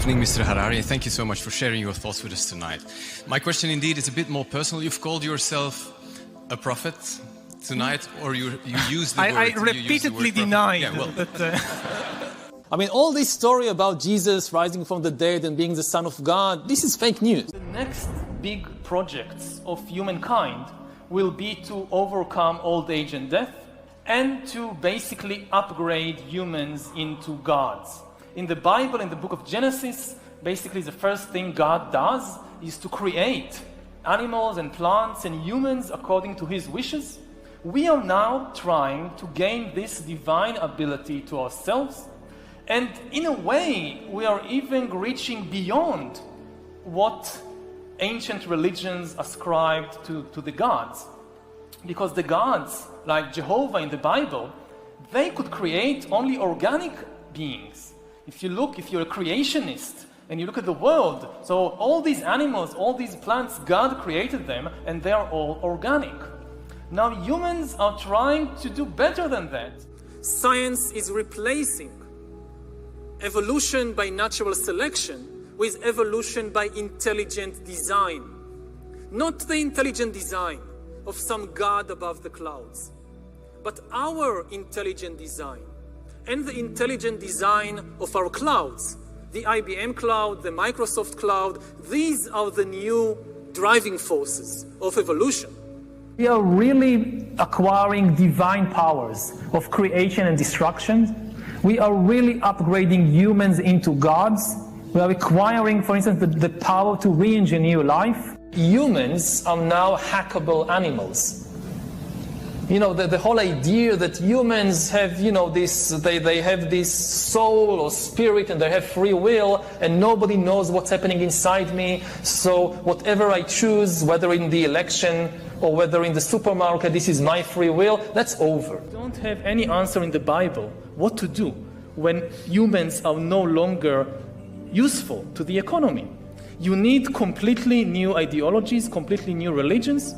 evening, Mr. Harari. Thank you so much for sharing your thoughts with us tonight. My question indeed is a bit more personal. You've called yourself a prophet tonight, or you use the word. I repeatedly denied. Yeah, well. I mean, all this story about Jesus rising from the dead and being the Son of God, this is fake news. The next big projects of humankind will be to overcome old age and death and to basically upgrade humans into gods. In the Bible, in the book of Genesis, basically the first thing God does is to create animals and plants and humans according to his wishes. We are now trying to gain this divine ability to ourselves, and in a way we are even reaching beyond what ancient religions ascribed to the gods. Because the gods, like Jehovah in the Bible, they could create only organic beings. If you're a creationist and you look at the world, so all these animals, all these plants, God created them and they are all organic. Now humans are trying to do better than that. Science is replacing evolution by natural selection with evolution by intelligent design. Not the intelligent design of some God above the clouds, but our intelligent design and the intelligent design of our clouds. The IBM cloud, the Microsoft cloud, these are the new driving forces of evolution. We are really acquiring divine powers of creation and destruction. We are really upgrading humans into gods. We are acquiring, for instance, the power to re-engineer life. Humans are now hackable animals. You know, the whole idea that humans have, they have this soul or spirit and they have free will and nobody knows what's happening inside me. So whatever I choose, whether in the election or whether in the supermarket, this is my free will, that's over. We don't have any answer in the Bible what to do when humans are no longer useful to the economy. You need completely new ideologies, completely new religions,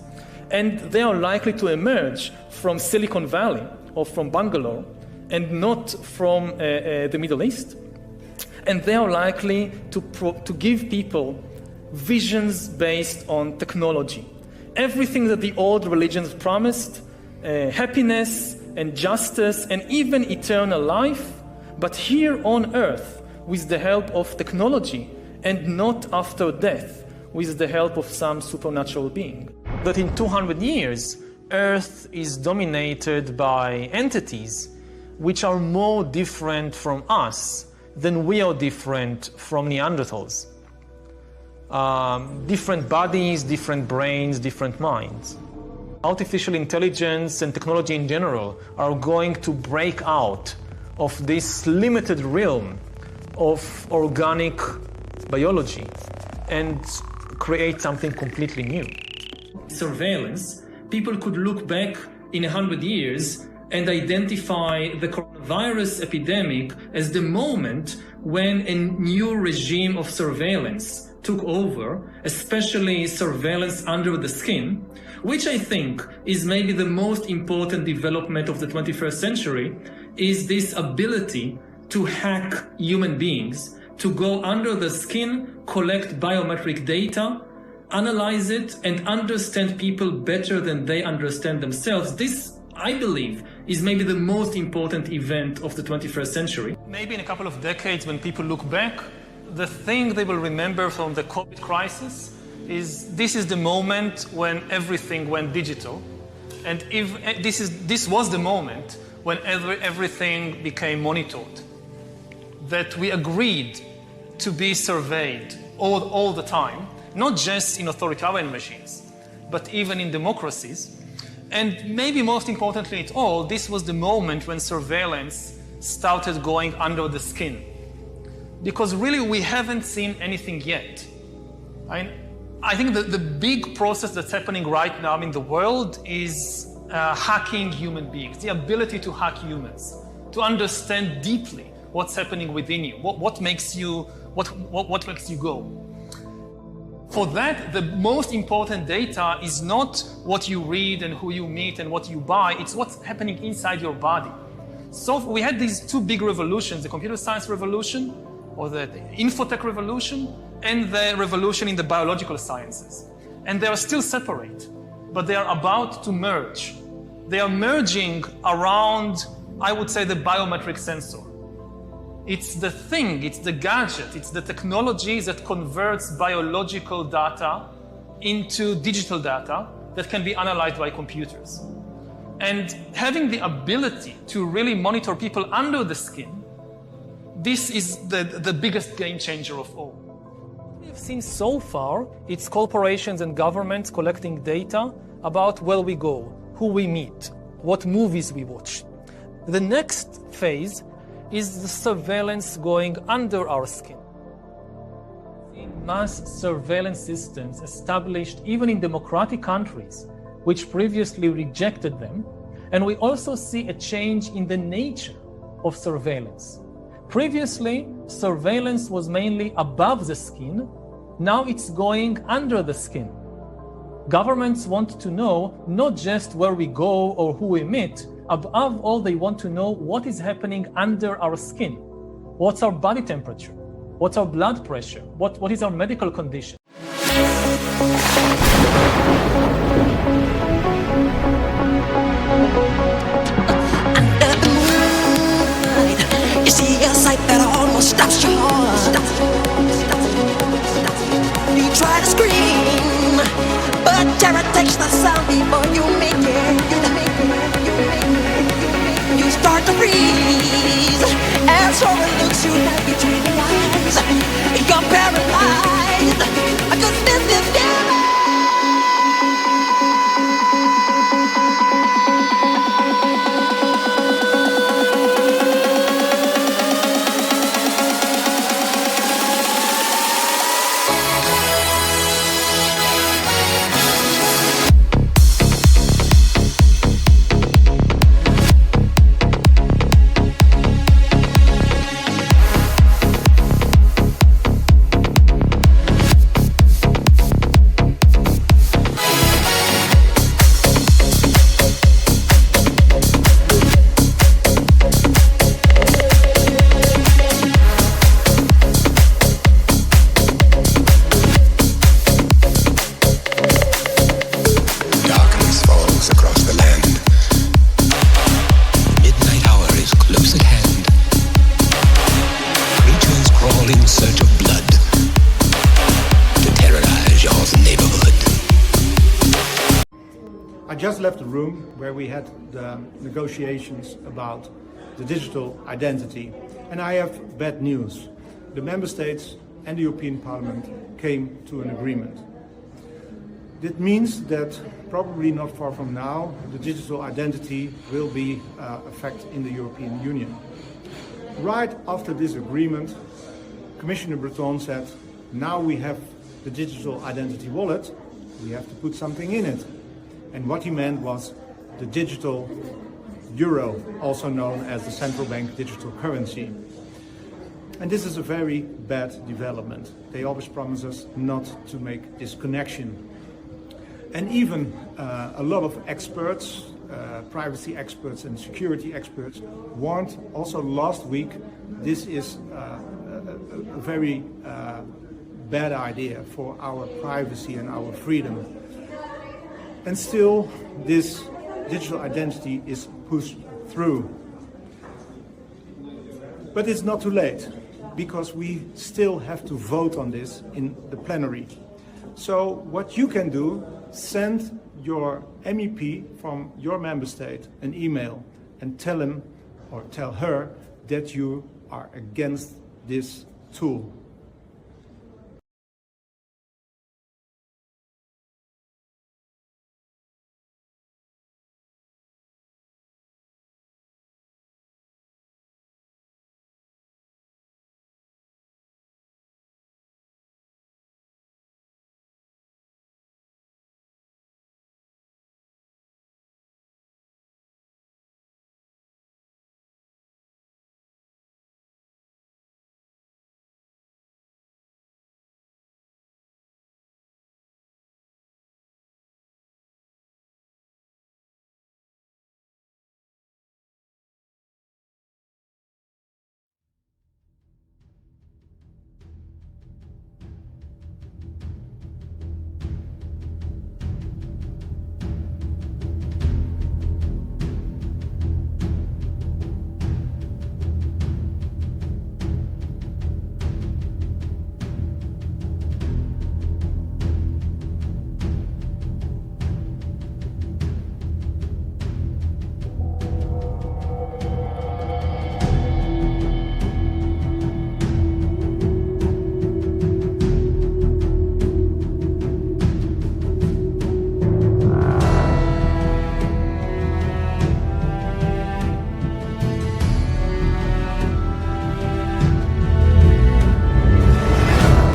and they are likely to emerge from Silicon Valley or from Bangalore and not from the Middle East. And they are likely to give people visions based on technology. Everything that the old religions promised, happiness and justice and even eternal life, but here on earth with the help of technology and not after death with the help of some supernatural being. That in 200 years, Earth is dominated by entities which are more different from us than we are different from Neanderthals. Different bodies, different brains, different minds. Artificial intelligence and technology in general are going to break out of this limited realm of organic biology and create something completely new. Surveillance, people could look back in 100 years and identify the coronavirus epidemic as the moment when a new regime of surveillance took over, especially surveillance under the skin, which I think is maybe the most important development of the 21st century, is this ability to hack human beings, to go under the skin, collect biometric data, analyze it, and understand people better than they understand themselves. This, I believe, is maybe the most important event of the 21st century. Maybe in a couple of decades, when people look back, the thing they will remember from the COVID crisis is this is the moment when everything went digital. And if this was the moment when everything became monitored. That we agreed to be surveyed all the time, not just in authoritarian regimes, but even in democracies. And maybe most importantly at all, this was the moment when surveillance started going under the skin. Because really we haven't seen anything yet. I think that the big process that's happening right now in the world is hacking human beings, the ability to hack humans, to understand deeply what's happening within you, what makes you go. For that, the most important data is not what you read and who you meet and what you buy, it's what's happening inside your body. So we had these two big revolutions, the computer science revolution or the infotech revolution and the revolution in the biological sciences. And they are still separate, but they are about to merge. They are merging around, I would say, the biometric sensor. It's the thing, it's the gadget, it's the technology that converts biological data into digital data that can be analyzed by computers. And having the ability to really monitor people under the skin, this is the biggest game changer of all. What we've seen so far, it's corporations and governments collecting data about where we go, who we meet, what movies we watch. The next phase is the surveillance going under our skin. Mass surveillance systems established even in democratic countries, which previously rejected them, and we also see a change in the nature of surveillance. Previously, surveillance was mainly above the skin. Now it's going under the skin. Governments want to know not just where we go or who we meet. Above all, they want to know what is happening under our skin. What's our body temperature? What's our blood pressure? What is our medical condition? You see a sight that almost stops your heart. You try to scream, but terror takes the sound before you make it. You start to freeze as horror looks you right between the eyes. You're paralyzed, 'cause this is damage. I just left the room where we had the negotiations about the digital identity, and I have bad news. The member states and the European Parliament came to an agreement. That means that probably not far from now, the digital identity will be a fact in the European Union. Right after this agreement, Commissioner Breton said, now we have the digital identity wallet, we have to put something in it. And what he meant was the digital euro, also known as the central bank digital currency. And this is a very bad development. They always promise us not to make this connection. And even a lot of experts, privacy experts and security experts, warned also last week this is a very bad idea for our privacy and our freedom. And still, this digital identity is pushed through. But it's not too late, because we still have to vote on this in the plenary. So what you can do, send your MEP from your member state an email and tell him or tell her that you are against this tool.